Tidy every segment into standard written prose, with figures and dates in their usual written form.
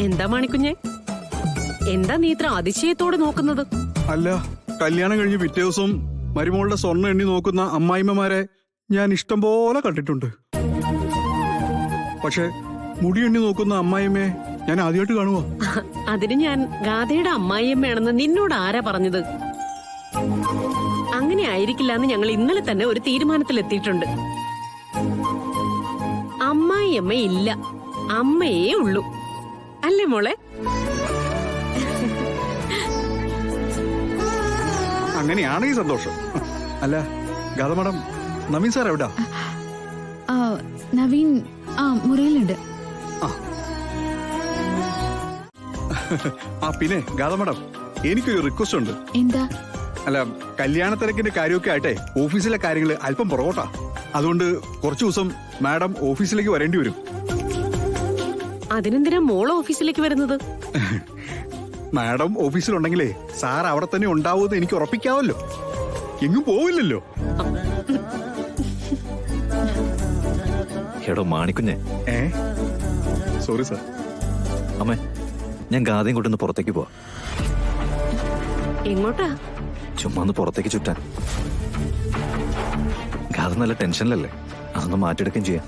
എന്താ മാണിക്കുഞ്ഞെ, എന്താ നീ ഇത്ര അതിശയത്തോടെ നോക്കുന്നത്? അല്ല, കല്യാണം കഴിഞ്ഞ് പിറ്റേ ദിവസം മരുമോളുടെ സ്വർണ്ണം എണ്ണി നോക്കുന്ന അമ്മായിമ്മമാരെ ഞാൻ ഇഷ്ടം പോലെ കണ്ടിട്ടുണ്ട്. പക്ഷെ മുടി എണ്ണി നോക്കുന്ന അമ്മായിമ്മയെ ഞാൻ ആദ്യമായിട്ട് കാണുക. അതിന് ഞാൻ ഗാഥയുടെ അമ്മായിയമ്മയാണെന്ന് നിന്നോട് ആരാ പറഞ്ഞത്? അങ്ങനെ ആയിരിക്കില്ല എന്ന് ഞങ്ങൾ ഇന്നലെ തന്നെ ഒരു തീരുമാനത്തിലെത്തിയിട്ടുണ്ട്. അമ്മായിയമ്മ ഇല്ല, അമ്മയേ ഉള്ളൂ. അല്ലേ മോളെ? അങ്ങനെയാണെങ്കിൽ സന്തോഷം. അല്ല ഗാഥ മാഡം, നവീൻ സാർ എവിടാ? നവീൻ മുറിയിലുണ്ട്. പിന്നെ ഗാഥ മാഡം, എനിക്കൊരു റിക്വസ്റ്റ് ഉണ്ട്. എന്താ? അല്ല, കല്യാണ തിരക്കിന്റെ കാര്യമൊക്കെ ആയിട്ടെ ഓഫീസിലെ കാര്യങ്ങൾ അല്പം പുറകോട്ടാ. അതുകൊണ്ട് കുറച്ചു ദിവസം മാഡം ഓഫീസിലേക്ക് വരേണ്ടി വരും. അതിനെന്തിനാ മോൾ ഓഫീസിലേക്ക് വരുന്നത്? മാഡം ഓഫീസിലുണ്ടെങ്കിലേ സാർ അവിടെ തന്നെ ഉണ്ടാവുമെന്ന് എനിക്ക് ഉറപ്പിക്കാവല്ലോ. എങ്ങും പോവില്ലല്ലോ. എടോ മാണിക്കുഞ്ഞെ. Sorry sir. അമ്മേ, ഞാൻ ഗാഥയും കൊണ്ടൊന്ന് പുറത്തേക്ക് പോവാ. എങ്ങോട്ടാ? ചുമ്മാ ഒന്ന് പുറത്തേക്ക് ചുറ്റാൻ. ഗാഥ നല്ല ടെൻഷനിലല്ലേ, അതൊന്ന് മാറ്റിയെടുക്കുകയും ചെയ്യാം.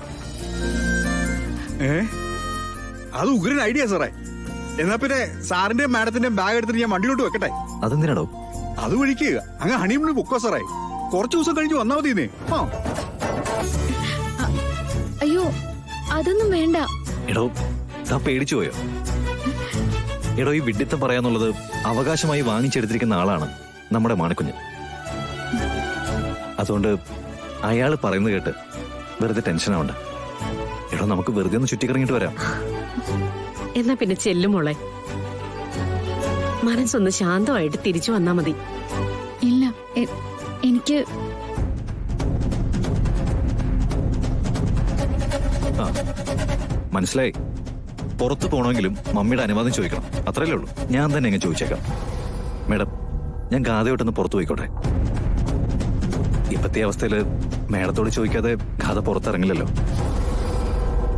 അത് ഉഗ്രൻ ഐഡിയ സാറേ. എന്നാ പിന്നെ സാറിന്റെ മാഡത്തിന്റെ ബാഗ് എടുത്തിട്ട് ഞാൻ വണ്ടിയിലോട്ട് വെക്കട്ടെ? അതെന്തിനാടോ? അത് വഴിക്കുക അങ്ങ് ഹണിമൂണിൽ പൊക്കോ സാറേ. കുറച്ചു ദിവസം കഴിഞ്ഞ് വന്നാ മതിന്നേ. അയ്യോ, അതൊന്നും വേണ്ട. എടോ, താ പേടിച്ചു പോയോ? എടോ, ഈ വിഡ്ഢിത്തം പറയാന്നുള്ളത് അവകാശമായി വാങ്ങിച്ചെടുത്തിരിക്കുന്ന ആളാണ് നമ്മുടെ മാണിക്കുഞ്ഞ്. അതുകൊണ്ട് അയാള് പറയുന്നത് കേട്ട് വെറുതെ ടെൻഷൻ ആവണ്ട. എടോ, നമുക്ക് വെറുതെ ഒന്ന് ചുറ്റിക്കറങ്ങിട്ട് വരാം. എന്നാ പിന്നെ ചെല്ലുമോളെ, മനസ്സൊന്ന് ശാന്തമായിട്ട് തിരിച്ചു വന്നാ മതി. ഇല്ല, എനിക്ക് മനസ്സിലായി. പുറത്തു പോകണമെങ്കിലും മമ്മിയുടെ അനുവാദം ചോദിക്കണം, അത്രയല്ലേ ഉള്ളൂ. ഞാൻ തന്നെ അങ്ങ് ചോദിച്ചേക്കാം. മേഡം, ഞാൻ ഗാഥയോട്ടൊന്ന് പുറത്തു പോയിക്കോട്ടെ? ഇപ്പത്തെ അവസ്ഥയില് മേഡത്തോട് ചോദിക്കാതെ ഗാഥ പുറത്തിറങ്ങില്ലല്ലോ.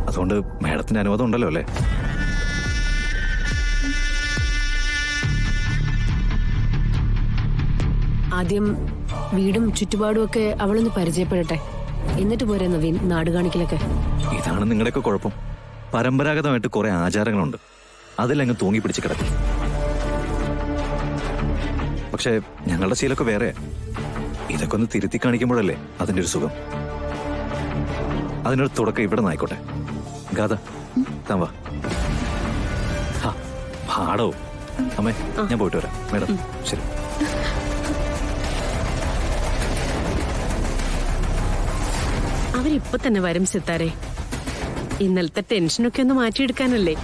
അതുകൊണ്ട് മേഡത്തിന്റെ അനുവാദം ഉണ്ടല്ലോ അല്ലേ? ആദ്യം വീടും ചുറ്റുപാടും ഒക്കെ അവളൊന്ന് പരിചയപ്പെടട്ടെ, എന്നിട്ട് പോരെ നവീൻ നാട് കാണിക്കലൊക്കെ. ഇതാണ് നിങ്ങളുടെയൊക്കെ കുഴപ്പം. പരമ്പരാഗതമായിട്ട് കുറെ ആചാരങ്ങളുണ്ട്, അതിലങ്ങ് തൂങ്ങി പിടിച്ച് കിടക്കും. പക്ഷെ ഞങ്ങളുടെ ശീലമൊക്കെ വേറെ. ഇതൊക്കെ ഒന്ന് തിരുത്തി കാണിക്കുമ്പോഴല്ലേ അതിന്റെ ഒരു സുഖം. അതിനൊരു തുടക്കം ഇവിടെ നിന്നായിക്കോട്ടെ. ഗാഥ, താൻ വാ. പാടോ. അമ്മേ, ഞാൻ പോയിട്ട് വരാം. മേഡം, ശരി. അവരിപ്പൊ തന്നെ വരും സിത്താരെ. ഇന്നലത്തെ ടെൻഷനൊക്കെ ഒന്ന് മാറ്റിയെടുക്കാനല്ലേ.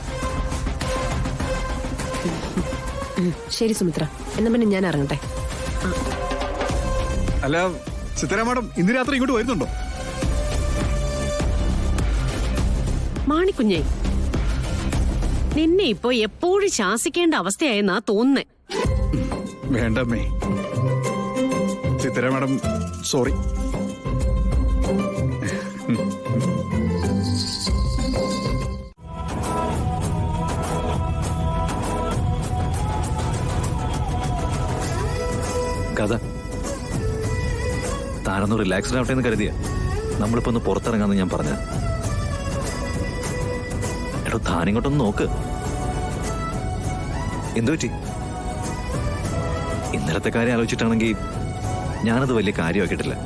ശരി സുമിത്ര, എന്നാ പിന്നെ ഞാൻ ഇറങ്ങട്ടെ. അല്ല സിത്താര മാഡം, ഇന്ന് രാത്രി ഇങ്ങോട്ട് വരുന്നുണ്ടോ? മാണിക്കുഞ്ഞേ, നിന്നെ ഇപ്പോ എപ്പോഴും ശാസിക്കേണ്ട അവസ്ഥയായെന്നാ തോന്നുന്നേ. വേണ്ടമ്മേ. Sithara madam, sorry. കഥ താനൊന്ന് റിലാക്സ്ഡ് ആവട്ടെ എന്ന് കരുതിയ നമ്മളിപ്പോ ഒന്ന് പുറത്തിറങ്ങാന്ന് ഞാൻ പറഞ്ഞ. എടോ, താനിങ്ങോട്ടൊന്ന് നോക്ക്. എന്തു പറ്റി? ഇന്നലത്തെ കാര്യം ആലോചിച്ചിട്ടാണെങ്കിൽ ഞാനത് വലിയ കാര്യമാക്കിയിട്ടില്ല.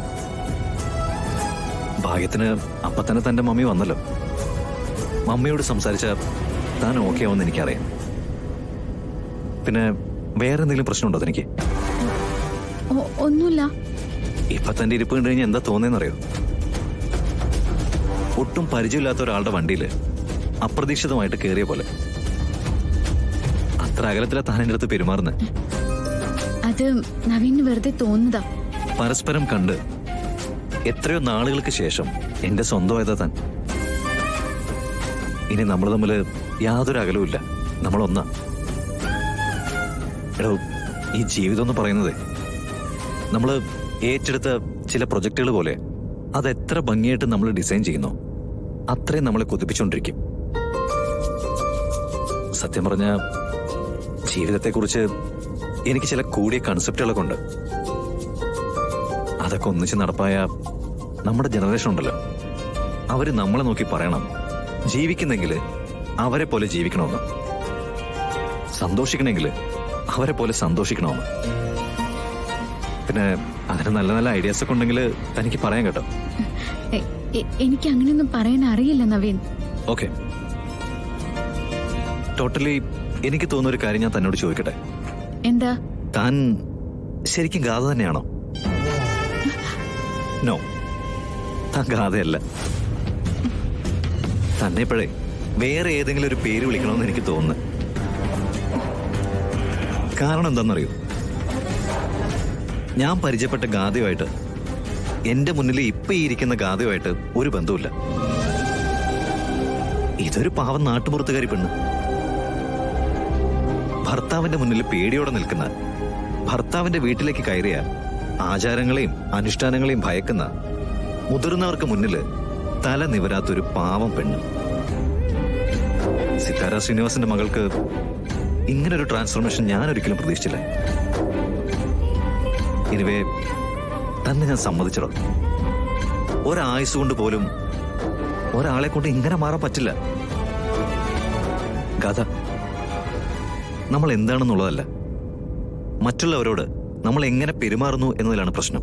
ഭാഗ്യത്തിന് അപ്പൊ തന്നെ തന്റെ മമ്മി വന്നല്ലോ. മമ്മിയോട് സംസാരിച്ച താൻ ഓക്കെ ആവുമെന്ന് എനിക്കറിയാം. പിന്നെ വേറെ എന്തെങ്കിലും പ്രശ്നമുണ്ടോ തനിക്ക്? ഒന്നുമില്ല. ഇപ്പൊ തന്റെ ഇരിപ്പ് കണ്ടു കഴിഞ്ഞാൽ എന്താ തോന്നുന്നറിയോ? ഒട്ടും പരിചയമില്ലാത്ത ഒരാളുടെ വണ്ടിയില് അപ്രതീക്ഷിതമായിട്ട് കേറിയ പോലെ. അത്ര അകലത്തിലാ താൻ എന്റെ അടുത്ത് പെരുമാറുന്നത്. അത് നവീന് വെറുതെ തോന്നുന്നതാ. പരസ്പരം കണ്ട് എത്രയോ നാളുകൾക്ക് ശേഷം എന്റെ സ്വന്തമായതാ താൻ. ഇനി നമ്മൾ തമ്മില് യാതൊരു അകലവും ഇല്ല, നമ്മളൊന്നാ. എടോ, ഈ ജീവിതം എന്ന് പറയുന്നത് നമ്മൾ ഏറ്റെടുത്ത ചില പ്രൊജക്ടുകൾ പോലെ അതെത്ര ഭംഗിയായിട്ട് നമ്മൾ ഡിസൈൻ ചെയ്യുന്നോ അത്രയും നമ്മളെ കൊതിപ്പിച്ചുകൊണ്ടിരിക്കും. സത്യം പറഞ്ഞ ജീവിതത്തെക്കുറിച്ച് എനിക്ക് ചില കൂടിയ കൺസെപ്റ്റുകളൊക്കെ ഉണ്ട്. അതൊക്കെ ഒന്നിച്ച് നടപ്പായ നമ്മുടെ ജനറേഷൻ ഉണ്ടല്ലോ, അവര് നമ്മളെ നോക്കി പറയണം ജീവിക്കുന്നെങ്കിൽ അവരെ പോലെ ജീവിക്കണമെന്ന്, സന്തോഷിക്കണമെങ്കിൽ അവരെ പോലെ സന്തോഷിക്കണമെന്ന്. പിന്നെ അതിന് നല്ല നല്ല ഐഡിയാസ് ഒക്കെ ഉണ്ടെങ്കിൽ തനിക്ക് പറയാൻ കേട്ടോ. എനിക്ക് അങ്ങനെയൊന്നും പറയാൻ അറിയില്ല നവീൻ. ഓക്കെ, ടോട്ടലി എനിക്ക് തോന്നുന്ന ഒരു കാര്യം ഞാൻ തന്നോട് ചോദിക്കട്ടെ. എന്താ? താൻ ശരിക്കും ഗാഥ തന്നെയാണോ? നോ, താൻ ഗാഥയല്ല. തന്നെ ഇപ്പോഴേ വേറെ ഏതെങ്കിലും ഒരു പേര് വിളിക്കണമെന്ന് എനിക്ക് തോന്നുന്നു. കാരണം എന്താണെന്നറിയോ, ഞാൻ പരിചയപ്പെട്ട ഗാഥയുമായിട്ട് എന്റെ മുന്നിൽ ഇപ്പൊ ഈ ഇരിക്കുന്ന ഗാഥയുമായിട്ട് ഒരു ബന്ധവുമില്ല. ഇതൊരു പാവം നാട്ടുപുറത്തുകാരി പെണ്ണ്, ഭർത്താവിന്റെ മുന്നിൽ പേടിയോടെ നിൽക്കുന്ന, ഭർത്താവിന്റെ വീട്ടിലേക്ക് കയറിയ ആചാരങ്ങളെയും അനുഷ്ഠാനങ്ങളെയും ഭയക്കുന്ന, മുതിർന്നവർക്ക് മുന്നിൽ തല നിവരാത്തൊരു പാവം പെണ്ണ്. സിത്താര ശ്രീനിവാസന്റെ മകൾക്ക് ഇങ്ങനൊരു ട്രാൻസ്ഫോർമേഷൻ ഞാൻ ഒരിക്കലും പ്രതീക്ഷിച്ചില്ല. ഇനിവേ തന്നെ ഞാൻ സമ്മതിച്ചിടോ, ഒരായുസ് കൊണ്ട് പോലും ഒരാളെ കൊണ്ട് ഇങ്ങനെ മാറാൻ പറ്റില്ല. കഥ നമ്മൾ എന്താണെന്നുള്ളതല്ല, മറ്റുള്ളവരോട് നമ്മൾ എങ്ങനെ പെരുമാറുന്നു എന്നതിലാണ് പ്രശ്നം.